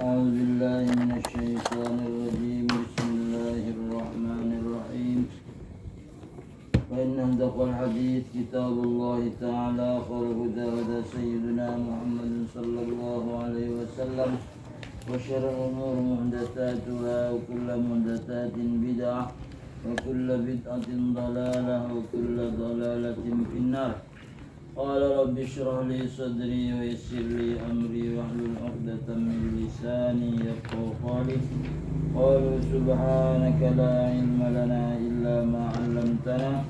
أعوذ بالله من الشيطان الرجيم بسم الله الرحمن الرحيم فإن أصدق الحديث كتاب الله تعالى خير الهدى هدى سيدنا محمد صلى الله عليه وسلم وشر الأمور محدثاتها وكل محدثات بدعة وكل بدعة ضلالة وكل ضلالة في النار. قال رب اشرح لي صدري ويسر لي أمري واحلل عقدة من لساني يفقهوا قولي. قالوا سبحانك لا علم لنا إلا ما علمتنا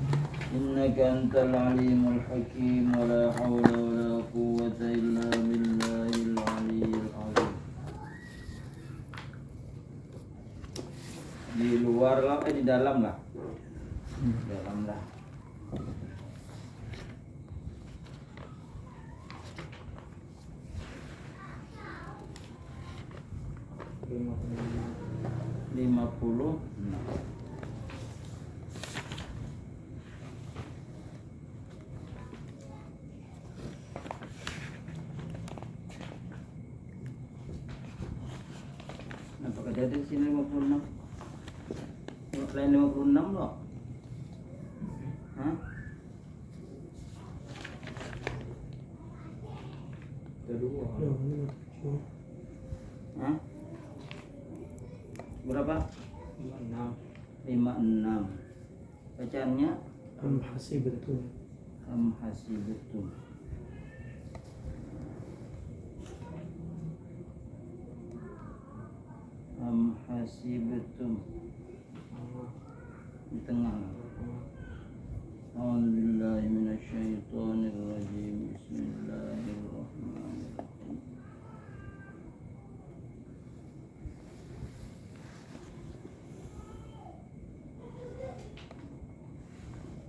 إنك أنت العليم الحكيم ولا حول ولا قوة إلا بالله العلي العظيم. Di luar lah, di dalam lah. Dalam lah. Lima puluh. Apakah ada di sini 56? Lain 56 loh. Hah? Kedua. Hah? Berapa? 56. Bacaannya Am hasibtum. Am hasibtum. Am hasibtum. Di tengah. A'udzubillahi minasyaitonir rajim. Bismillahirrahmanirrahim.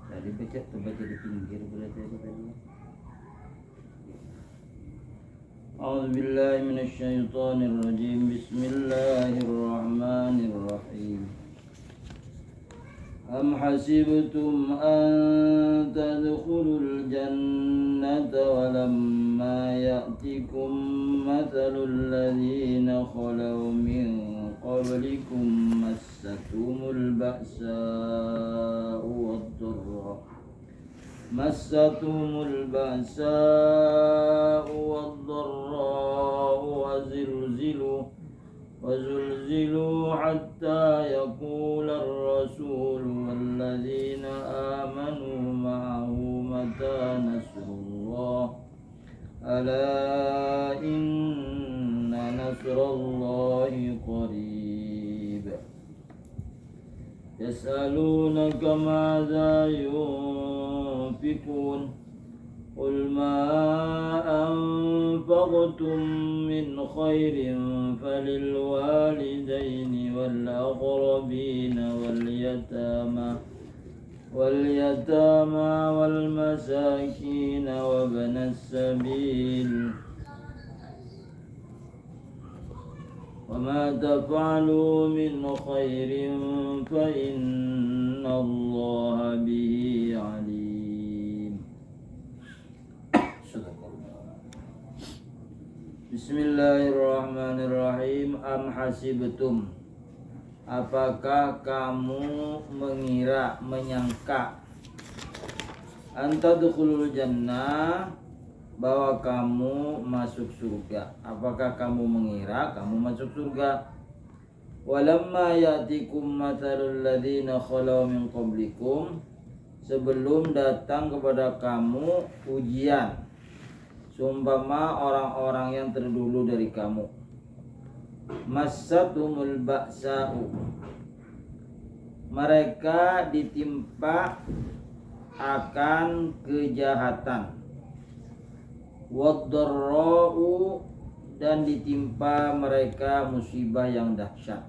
Tadi baca di pinggir berarti apa tadi? A'udzubillahi minasyaitonir rajim. Bismillahirrahmanirrahim. أم حسبتم أن تدخلوا الجنة ولما يأتكم مثل الذين خلوا من قبلكم مستهم البأساء والضراء وزلزلوا حتى يقول الرسول والذين آمنوا معه متى نصر الله ألا إن نصر الله قريب يسألونك ماذا ينفقون قل ما أنفقتم من خير فللوالدين والأقربين واليتامى والمساكين وابن السبيل وما تفعلوا من خير فإن الله به عليم. Bismillahirrahmanirrahim. Am hasibtum, apakah kamu mengira, menyangka, antadkhulul jannah, bahwa kamu masuk surga? Apakah kamu mengira kamu masuk surga? Walamma ya'tikum mathalul ladzina khalau min qablikum, sebelum datang kepada kamu ujian, seumpama orang-orang yang terdahulu dari kamu. Massatumul ba'sa'u, mereka ditimpa akan kejahatan. Waddarra'u, dan ditimpa mereka musibah yang dahsyat,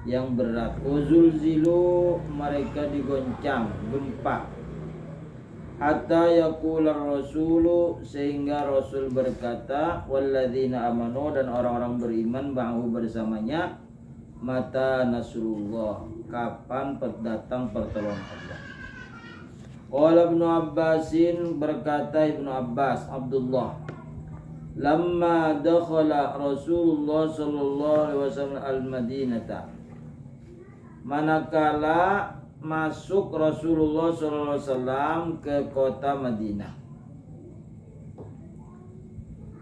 yang berat. Wazulzilu, mereka digoncang gempa. Hatta yaqular rasulu, sehingga Rasul berkata, walladzina amanu, dan orang-orang beriman ba'hu bersamanya, mata nasrullah, kapan datang pertolongan Allah. Qala Ibnu Abbasin, berkata Ibnu Abbas, Abdullah, lamma dakhala Rasulullah sallallahu alaihi wasallam al-Madinata, manakala masuk Rasulullah sallallahu alaihi wasallam ke kota Madinah,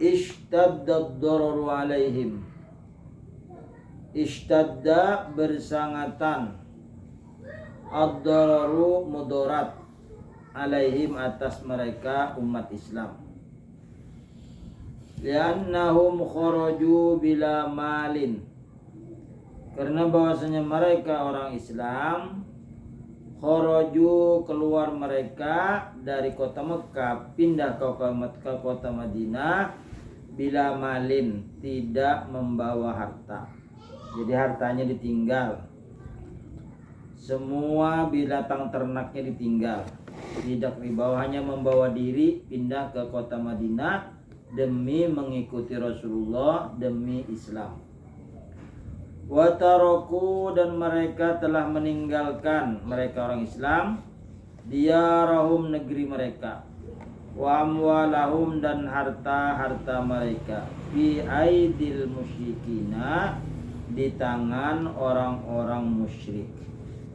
ishtadda ad-dararu alaihim, ishtadda bersangatan, ad-dararu mudarat, alaihim atas mereka umat Islam, liannahum kharaju bila malin, karena bahwasanya mereka orang Islam kharaju keluar mereka dari kota Mekah pindah ke kota Madinah bila malin, tidak membawa harta. Jadi hartanya ditinggal, semua binatang ternaknya ditinggal, tidak dibawa, hanya membawa diri pindah ke kota Madinah demi mengikuti Rasulullah, demi Islam. Wataraku, dan mereka telah meninggalkan, mereka orang Islam, diyarahum, negeri mereka, wa amwalahum, dan harta-harta mereka, fi aidil musyrikina, di tangan orang-orang musyrik.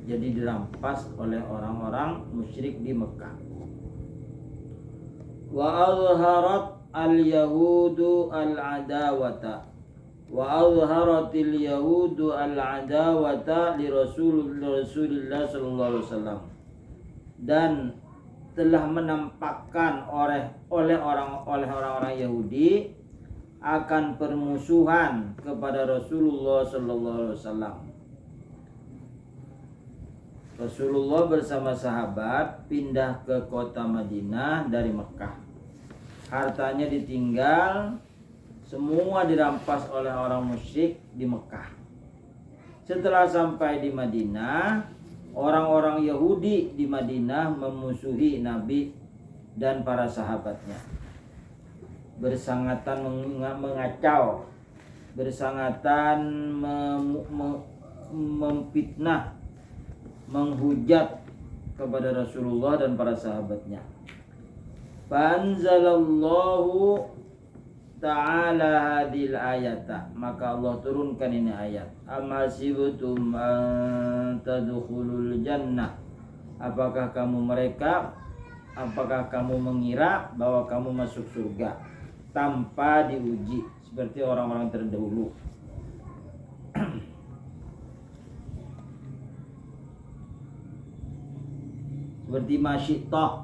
Jadi dirampas oleh orang-orang musyrik di Mekah. Wa azharat al-yahudu al-adawata, wa azharatil yahudu al-adawata li Rasulillah sallallahu alaihi wasallam, dan telah menampakkan oleh orang-orang Yahudi akan permusuhan kepada Rasulullah sallallahu alaihi wasallam. Rasulullah bersama sahabat pindah ke kota Madinah dari Mekah. Hartanya ditinggal, semua dirampas oleh orang musyrik di Mekah. Setelah sampai di Madinah, orang-orang Yahudi di Madinah memusuhi Nabi dan para sahabatnya. Bersangatan mengacau, bersangatan memfitnah, menghujat kepada Rasulullah dan para sahabatnya. Fanzalallahu ta'ala hadil ayata, maka Allah turunkan ini ayat. Amasibtum an tadkhulul jannah, apakah kamu mengira bahwa kamu masuk surga tanpa diuji seperti orang-orang terdahulu. Seperti masyittah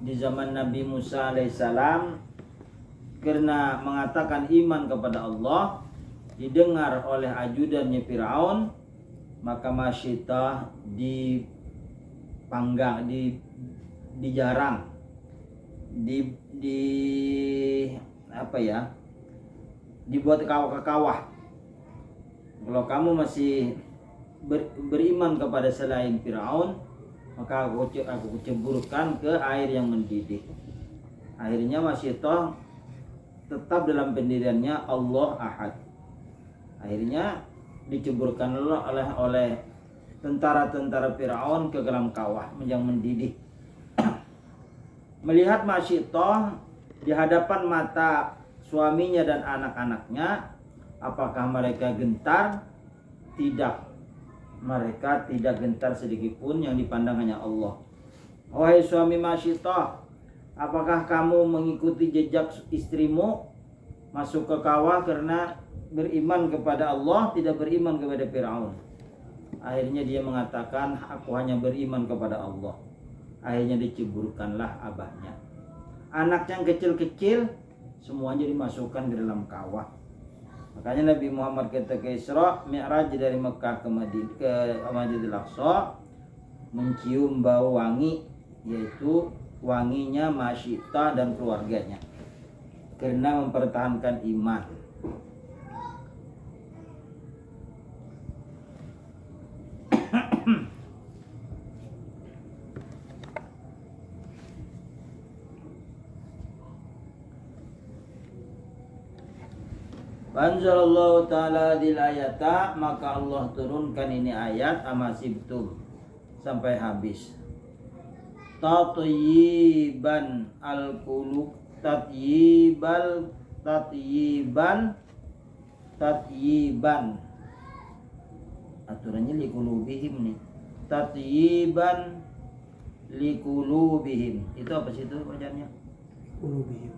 di zaman Nabi Musa alaihissalam, karena mengatakan iman kepada Allah didengar oleh ajudannya Firaun, maka masyittah dipanggang, dijarang, dibuat kawah-kawah. Kalau kamu masih beriman kepada selain Firaun, maka aku ceburkan ke air yang mendidih. Akhirnya masyittah tetap dalam pendiriannya Allah Ahad. Akhirnya diceburkan oleh tentara-tentara Firaun ke dalam kawah yang mendidih. Melihat masyittah di hadapan mata suaminya dan anak-anaknya, apakah mereka gentar? Tidak. Mereka tidak gentar sedikit pun, yang dipandang hanya Allah. Wahai suami masyittah, apakah kamu mengikuti jejak istrimu masuk ke kawah karena beriman kepada Allah, tidak beriman kepada Firaun? Akhirnya dia mengatakan, aku hanya beriman kepada Allah. Akhirnya diceburkanlah abahnya. Anak yang kecil-kecil semuanya dimasukkan ke dalam kawah. Makanya Nabi Muhammad ketika Isra Mi'raj dari Mekah ke Masjidil Aqsa mencium bau wangi, yaitu wanginya masyittah dan keluarganya, karena mempertahankan iman. Anzalallahu ta'ala dil ayata, maka Allah turunkan ini ayat amasibtum sampai habis. Tatyiban al-qulub tatyiban. Aturannya liqulubihim nih. Tatyiban liqulubihim. Itu apa sih itu bacaannya? Qulubihim.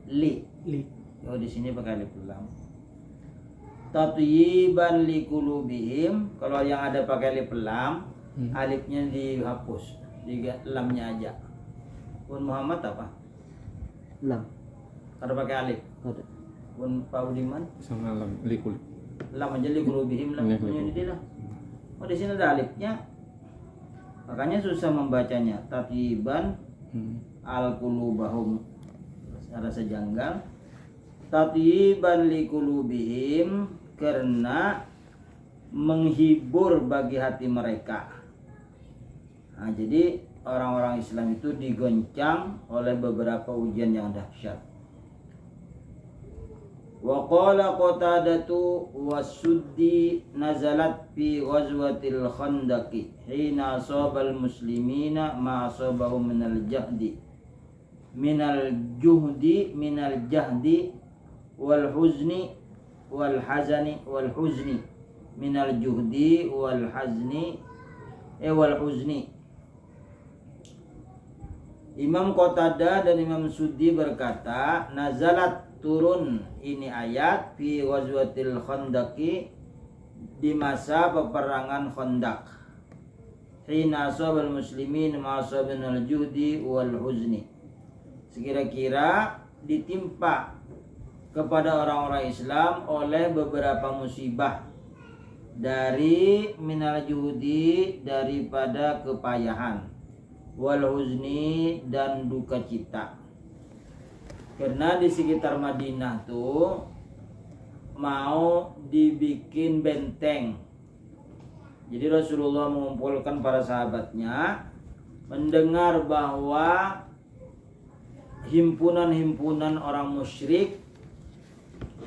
Li. Li. Oh, di sini pakai alif lam. Tatyiban liqulubihim. Kalau yang ada pakai alif lam, alifnya dihapus, lamnya aja. Pun Muhammad apa? Lam. Kalau pakai alif. Ada. Pun Pak Budiman sama lam likul. lam aja liqulubihim lam. Ini dia lah. Oh, di sini ada alifnya. Makanya susah membacanya. Tatyiban al-qulubahum. Rasa janggal. Tatyiban liqulubihim, karena menghibur bagi hati mereka. Nah, jadi orang-orang Islam itu digoncang oleh beberapa ujian yang dahsyat. Wa qala Qatadatu wasuddi nazalat fi ghazwatil khandaqi hina asabal muslimina ma asabahum minal jahdi minal jahdi wal huzni wal huzni minal juhdi wal huzni. Imam Qatadah dan Imam Suddi berkata, nazalat, turun ini ayat fi ghazwatil khandaqi, di masa peperangan Khandaq, hina asabal muslimin ma asabal juhdi wal huzni, sekira-kira ditimpa kepada orang-orang Islam oleh beberapa musibah, dari minal juhudi, daripada kepayahan, wal huzni, dan duka cita. Karena di sekitar Madinah tuh mau dibikin benteng. Jadi Rasulullah mengumpulkan para sahabatnya, mendengar bahwa himpunan-himpunan orang musyrik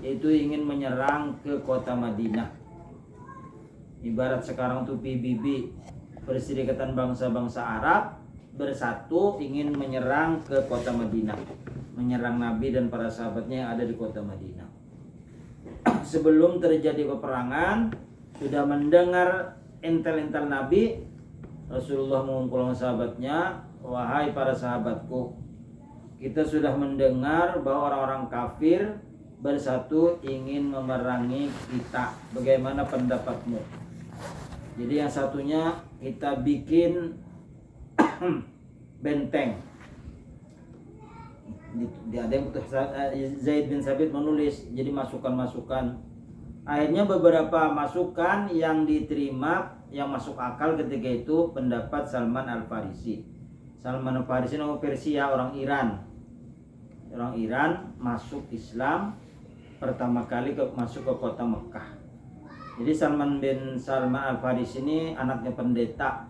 itu ingin menyerang ke kota Madinah. Ibarat sekarang tuh PBB, Perserikatan Bangsa-Bangsa Arab, bersatu ingin menyerang ke kota Madinah, menyerang Nabi dan para sahabatnya yang ada di kota Madinah. Sebelum terjadi peperangan, sudah mendengar intel-intel Nabi, Rasulullah mengumpulkan sahabatnya, wahai para sahabatku, kita sudah mendengar bahwa orang-orang kafir bersatu ingin memerangi kita. Bagaimana pendapatmu? Jadi yang satunya kita bikin benteng. Ada yang Zaid bin Sabit menulis, jadi masukan-masukan. Akhirnya beberapa masukan yang diterima, yang masuk akal ketika itu pendapat Salman Al-Farisi. Salman Al-Farisi orang Persia, orang Iran. Orang Iran masuk Islam pertama kali masuk ke kota Mekah. Jadi Salman Al-Farisi ini anaknya pendeta.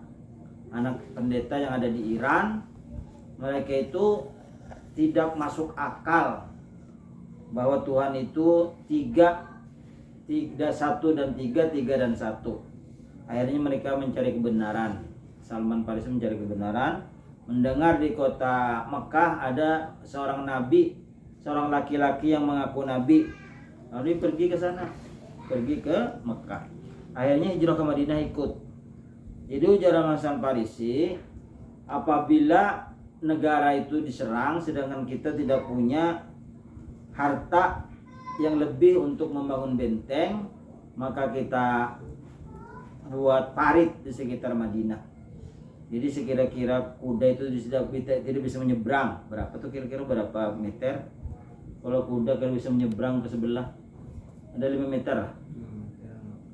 Anak pendeta yang ada di Iran. Mereka itu tidak masuk akal bahwa Tuhan itu tiga, satu dan tiga dan satu. Akhirnya mereka mencari kebenaran. Salman Farisi mencari kebenaran, mendengar di kota Mekah ada seorang nabi, seorang laki-laki yang mengaku nabi. Lalu dia pergi ke sana, pergi ke Mekah. Akhirnya hijrah ke Madinah ikut. Jadi ujar Salman Farisi, apabila negara itu diserang sedangkan kita tidak punya harta yang lebih untuk membangun benteng, maka kita buat parit di sekitar Madinah. Jadi sekira-kira kuda itu tidak bisa menyeberang. Berapa tuh kira-kira berapa meter? Kalau kuda kalau bisa menyeberang ke sebelah, ada 5 meter lah.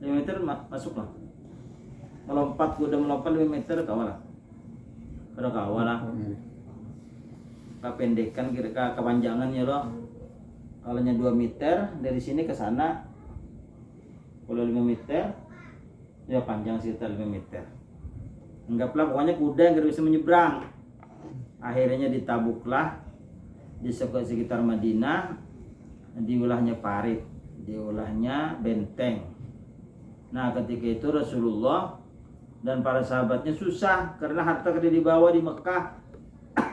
5 meter masuk lah. Melompat, kuda melompat 5 meter kawal lah. Ada kawal lah. Kependekan kira-kira kepanjangannya loh. Kalau 2 meter dari sini ke sana, kalau 5 meter ya panjang sekitar 5 meter. Anggaplah pokoknya kuda yang tidak bisa menyeberang. Akhirnya ditabuklah di sekitar Madinah, diulahnya parit, diulahnya benteng. Nah ketika itu Rasulullah dan para sahabatnya susah karena harta tidak dibawa di Mekah,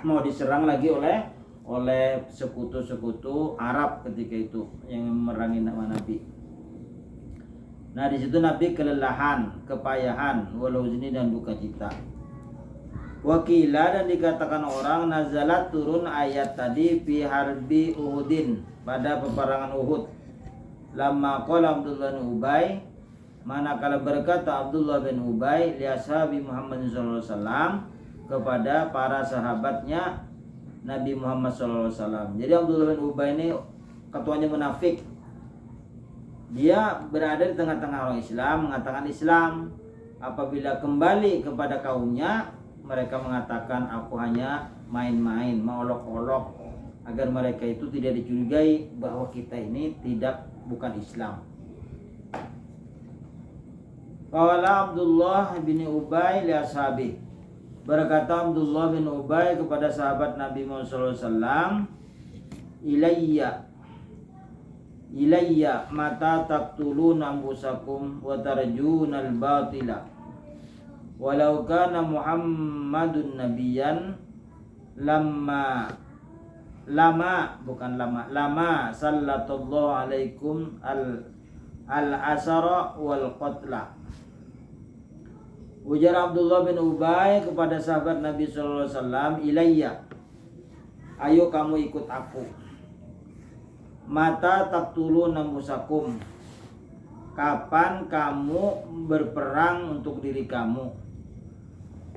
mau diserang lagi oleh oleh sekutu-sekutu Arab ketika itu yang memerangi nama Nabi. Nah di situ Nabi kelelahan, kepayahan, walau ini dan duka cita. Wakila dan dikatakan orang nazalat turun ayat tadi fi harbi Uhudin pada peperangan Uhud. Lamma qala Abdullah bin Ubay, manakala berkata Abdullah bin Ubay li ashabi Muhammad sallallahu alaihi wasallam kepada para sahabatnya Nabi Muhammad sallallahu alaihi wasallam. Jadi Abdullah bin Ubay ini ketuanya munafik. Dia berada di tengah-tengah orang Islam, mengatakan Islam. Apabila kembali kepada kaumnya, mereka mengatakan aku hanya main-main, mengolok-olok agar mereka itu tidak dicurigai bahwa kita ini bukan Islam. Qala Abdullah bin Ubay li ashabi. Berkata Abdullah bin Ubay kepada sahabat Nabi Muhammad sallallahu alaihi wasallam, Ilayya mata taqtuluna anfusakum wa tarjuna al-batila. Walau kana Muhammadun nabiyyan lama sallallahu alaikum al-asara wal qatla. Ujar Abdullah bin Ubay kepada sahabat Nabi sallallahu alaihi wasallam, ilayya, ayo kamu ikut aku. Mata taqtuluna anfusakum, kapan kamu berperang untuk diri kamu,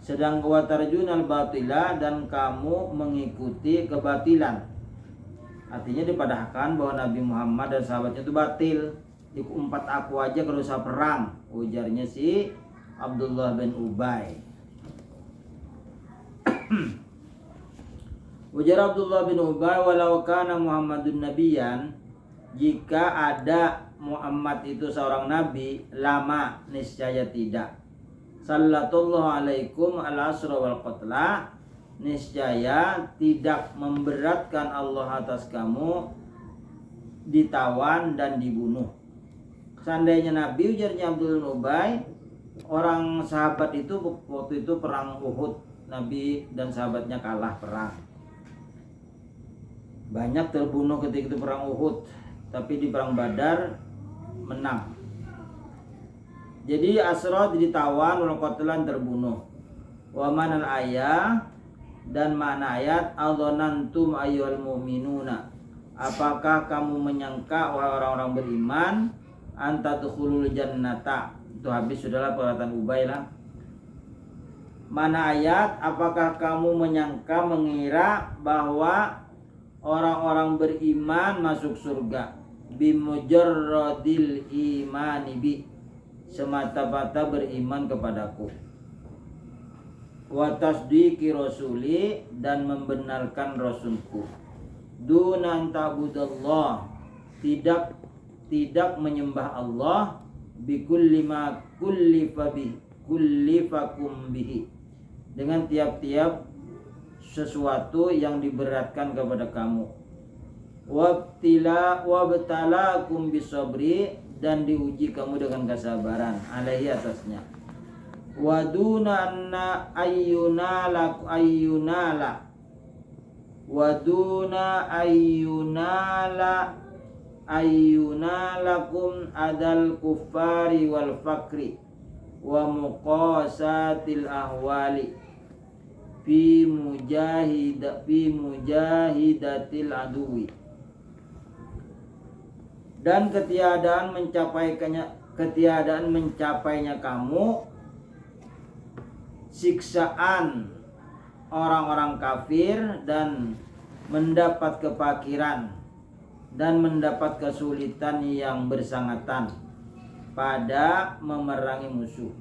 sedang watarjunal batila, dan kamu mengikuti kebatilan. Artinya dipadahkan bahwa Nabi Muhammad dan sahabatnya itu batil. Diumpat aku aja kalau usah perang, ujarnya si Abdullah bin Ubay. Ujar Abdullah bin Ubay, walau kana Muhammadun nabiyyan, jika ada Muhammad itu seorang nabi, lama niscaya tidak. Sallallahu alaikum al-asra wal qatla, niscaya tidak memberatkan Allah atas kamu ditawan dan dibunuh. Seandainya Nabi, ujarnya Abdullah bin Ubay, orang sahabat itu waktu itu perang Uhud, Nabi dan sahabatnya kalah perang. Banyak terbunuh ketika itu perang Uhud, tapi di perang Badar menang. Jadi asra ditawan, wal qatlan terbunuh. Wa manal ayat, dan makna ayat, adzanantum ayyuhal mu'minuna, apakah kamu menyangka wahai orang-orang beriman, anta tukhulul jannata. Itu habis sudahlah perkataan Ubay lah. Mana ayat, apakah kamu menyangka, mengira bahwa orang-orang beriman masuk surga bimujarradil imani bi, semata-mata beriman kepadaku, wa tasdiqi rasuli, dan membenarkan rasulku, dunan ta'budallah, tidak menyembah Allah, bikulli ma kullifakum bihi, dengan tiap-tiap sesuatu yang diberatkan kepada kamu, wabtalakum bisabri, dan diuji kamu dengan kesabaran, alaihi atasnya, waduna anna ayyunalakum adal kuffari wal fakri wa muqasatil ahwali fi mujahidatil aduwi, dan ketiadaan mencapainya kamu siksaan orang-orang kafir, dan mendapat kepakiran dan mendapat kesulitan yang bersangatan pada memerangi musuh.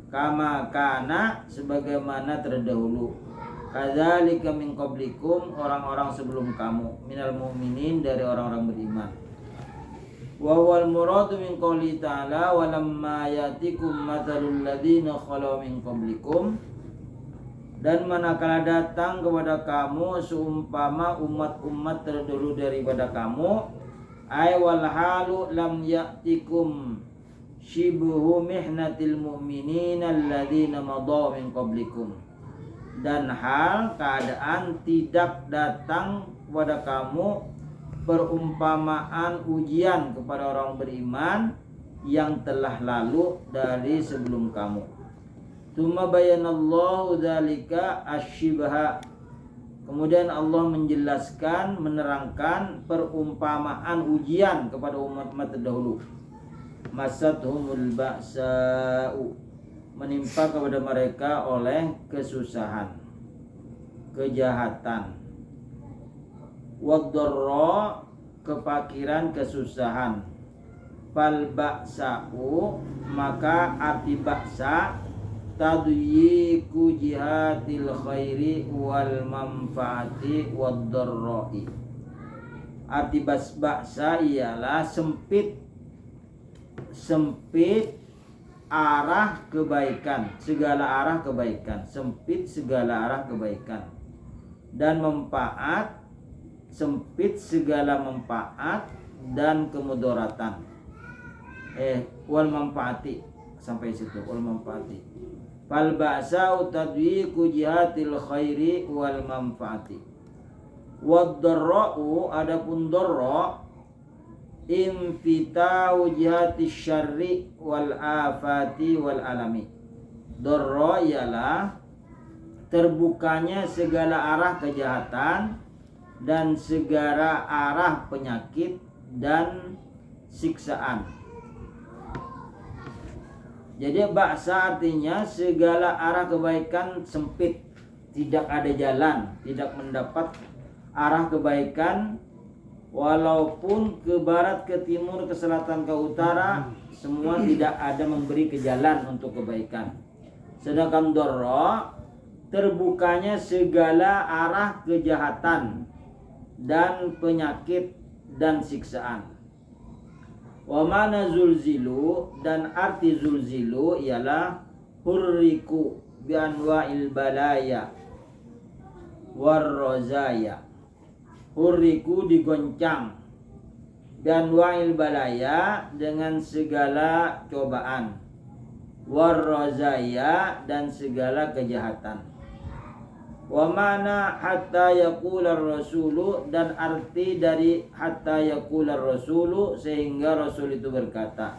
Kama kana, sebagaimana terdahulu, kadzalika min qablikum, orang-orang sebelum kamu, minal mu'minin, dari orang-orang beriman. Wa wal muradu min qouli ta'ala, wa lamma yatikum mathalul ladzina khalu min qablikum, dan manakala datang kepada kamu seumpama umat-umat terdahulu daripada kamu, ay wal halu lam yatikum shibhu mihnatil mu'minin alladzina madaw min qablikum, dan hal keadaan tidak datang kepada kamu perumpamaan ujian kepada orang beriman yang telah lalu dari sebelum kamu. Tsumma bayanallahu dzalika asyibha. Kemudian Allah menjelaskan, menerangkan perumpamaan ujian kepada umat-umat terdahulu. Masathumul ba'sa'u, menimpa kepada mereka oleh kesusahan, kejahatan. Waddarra, kefakiran, kesusahan. Fal ba'sa'u, maka arti ba'sa tadyiku jihadil khairi wal manfaati waddarra'i. Arti ba'sa ialah sempit arah kebaikan, segala arah kebaikan, sempit segala arah kebaikan, dan manfaat, sempit segala manfaat dan kemudaratan. Wal manfaati, sampai situ, wal manfaati. Fal ba'sa'u tadwiku jihatil khairi wal manfaati. Wad darra'u, adapun darra, infitau jihatis syarri wal afati wal alami. Darra ialah terbukanya segala arah kejahatan dan segala arah penyakit dan siksaan. Jadi ba'sa artinya segala arah kebaikan sempit, tidak ada jalan, tidak mendapat arah kebaikan, walaupun ke barat, ke timur, ke selatan, ke utara, semua tidak ada memberi ke jalan untuk kebaikan. Sedangkan darra, terbukanya segala arah kejahatan dan penyakit dan siksaan. Wa mana zulzilu, dan arti zulzilu ialah hurriku bi anwa'il balaya warrazaya. Hurriku, digoncang, bi anwa'il balaya, dengan segala cobaan, warrazaya, dan segala kejahatan. Wa mana hatta yaqular rasulu, dan arti dari hatta yaqular rasulu, sehingga rasul itu berkata.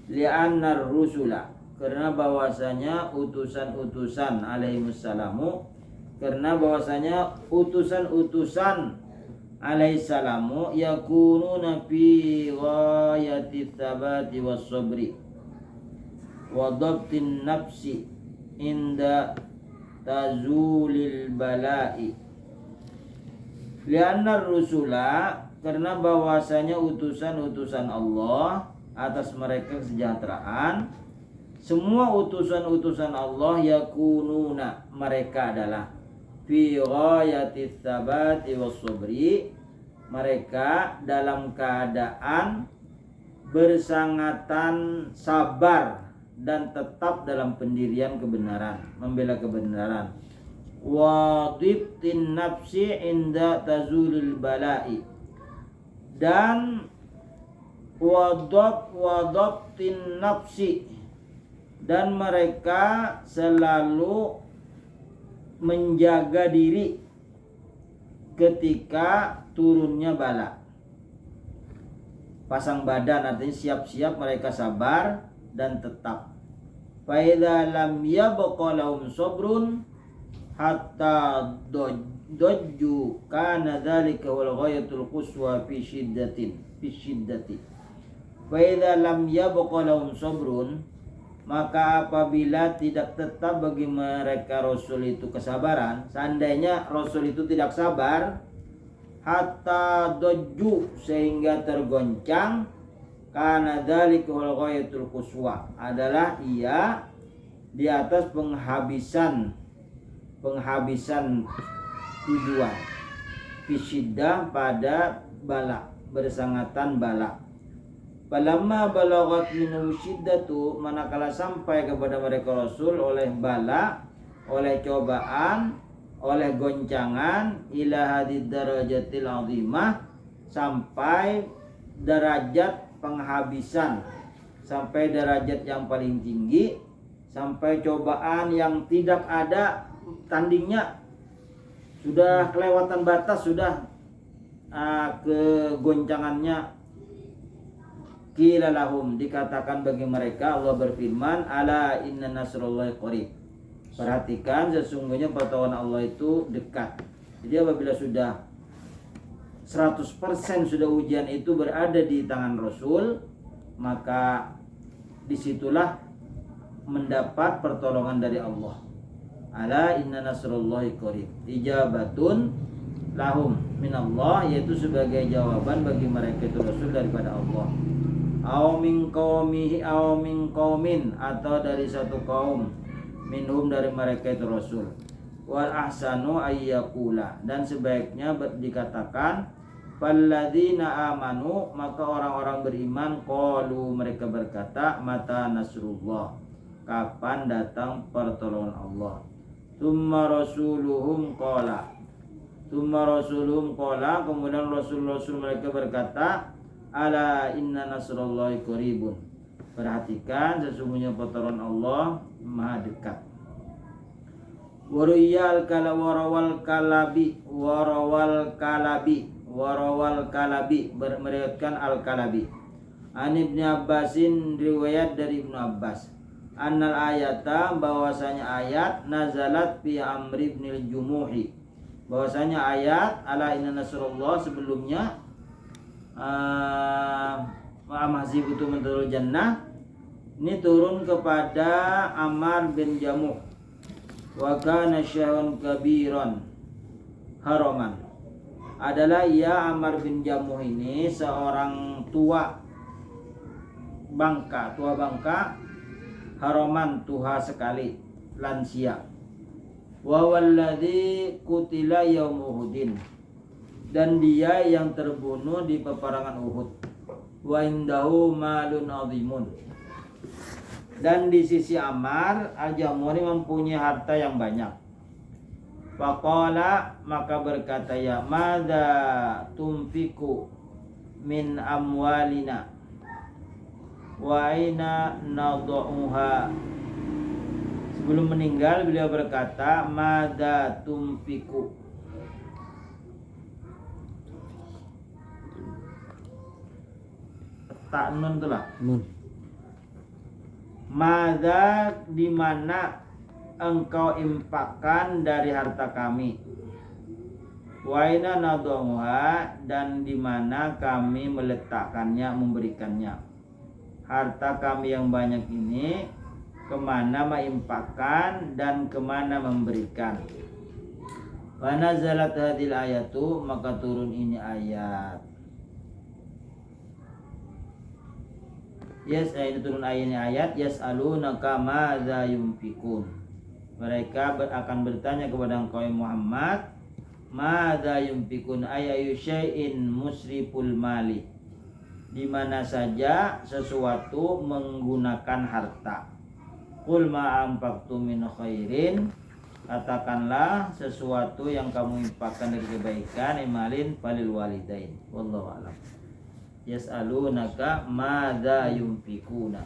Li'annar rusula, karena bahwasanya utusan-utusan alaihimussalamu, karena bahwasanya utusan-utusan alaihissalamu yakununa fi ghayati tsabati was sabri wa dhabtin nafsi inda tazulil bala'i. Li'annar rusula, karena bahwasanya utusan-utusan Allah, atas mereka kesejahteraan. Semua utusan-utusan Allah yakununa, mereka adalah fi ghayati tsabati was sabri, mereka dalam keadaan bersangatan sabar dan tetap dalam pendirian kebenaran, membela kebenaran. Wa dhibtin nafsi inda tazulil bala'i, dan wadhabtin nafsi, dan mereka selalu menjaga diri ketika turunnya bala. Pasang badan artinya siap-siap, mereka sabar dan tetap. Fa idza lam yabqa lahum sabrun hatta dajju kana dzalika wal ghayatul quswa fi syiddati. Fa idza lam yabqa lahum sabrun, maka apabila tidak tetap bagi mereka Rasul itu kesabaran, seandainya Rasul itu tidak sabar, hatta dajju, sehingga tergoncang, karena dzalika wal ghayatul quswa, adalah ia di atas penghabisan tujuan, fisyiddah, pada bala, bersangatan bala. Falamma balagat minhu syiddatu, manakala sampai kepada mereka Rasul oleh bala, oleh cobaan, oleh goncangan, ila hadid darajatil azimah, sampai derajat penghabisan, sampai derajat yang paling tinggi, sampai cobaan yang tidak ada tandingnya sudah kelewatan batas, sudah kegoncangannya. Qila lahum, dikatakan bagi mereka, Allah berfirman, ala inna nasrullahi qarib. Perhatikan, sesungguhnya pertolongan Allah itu dekat. Jadi apabila sudah 100% sudah ujian itu berada di tangan Rasul, maka disitulah mendapat pertolongan dari Allah. Ala inna nasrullahi qarib. Ijabatun lahum minallah, yaitu sebagai jawaban bagi mereka itu Rasul daripada Allah. Aw min qaumin, atau dari satu kaum, minhum, dari mereka itu Rasul. Wal ahsanu ayyakula, dan sebaiknya dikatakan falladzina amanu, maka orang-orang beriman, qalu, mereka berkata, mata nasrullah, kapan datang pertolongan Allah. Tsumma rasuluhum qala, kemudian rasul-rasul mereka berkata, ala inna nasrullahi qaribun. Perhatikan, sesungguhnya pertolongan Allah maha dekat. Warawal kalabi, meriwayatkan al-Kalabi. An Ibnu Abbasin, riwayat dari Ibnu Abbas. Annal ayata, bahwasanya ayat, nazalat fi Amr ibn al-Jumuhi, bahwasanya ayat ala inna nasrullah sebelumnya Mahzib itu menurul jannah, ini turun kepada Ammar bin Jamuh. Wa kana syahun kabiran haraman, adalah ia Ammar bin Jamuh ini seorang tua bangka, haraman, tua sekali, lansia. Wa walladzi qutila yaum Uhudin, dan dia yang terbunuh di peperangan Uhud. Wa indahu malun azimun, dan di sisi Ammar al-Jamuri mempunyai harta yang banyak. Faqala, maka berkata, ya madza tunfiku min amwalina wa aina nadhuha. Sebelum meninggal beliau berkata, madza tunfiku, tak nun itulah Nun. Madza, di mana engkau infakkan dari harta kami. Waina nadhuha, dan di mana kami meletakkannya, memberikannya. Harta kami yang banyak ini kemana menginfakkan dan kemana memberikan. Wa nazalat hadhil ayatu, maka turun ini ayat. Ini turun ayat yas'alunaka madza yunfikun. Mereka akan bertanya kepada engkau Muhammad, madza yunfikun, ayu syai'in musriful mali, di mana saja sesuatu menggunakan harta. Qul ma anfaqtum min khairin, katakanlah sesuatu yang kamu infakkan dari kebaikan, imalin falil walidain. Wallahu a'lam. Yas'alunaka madza yunfikuna.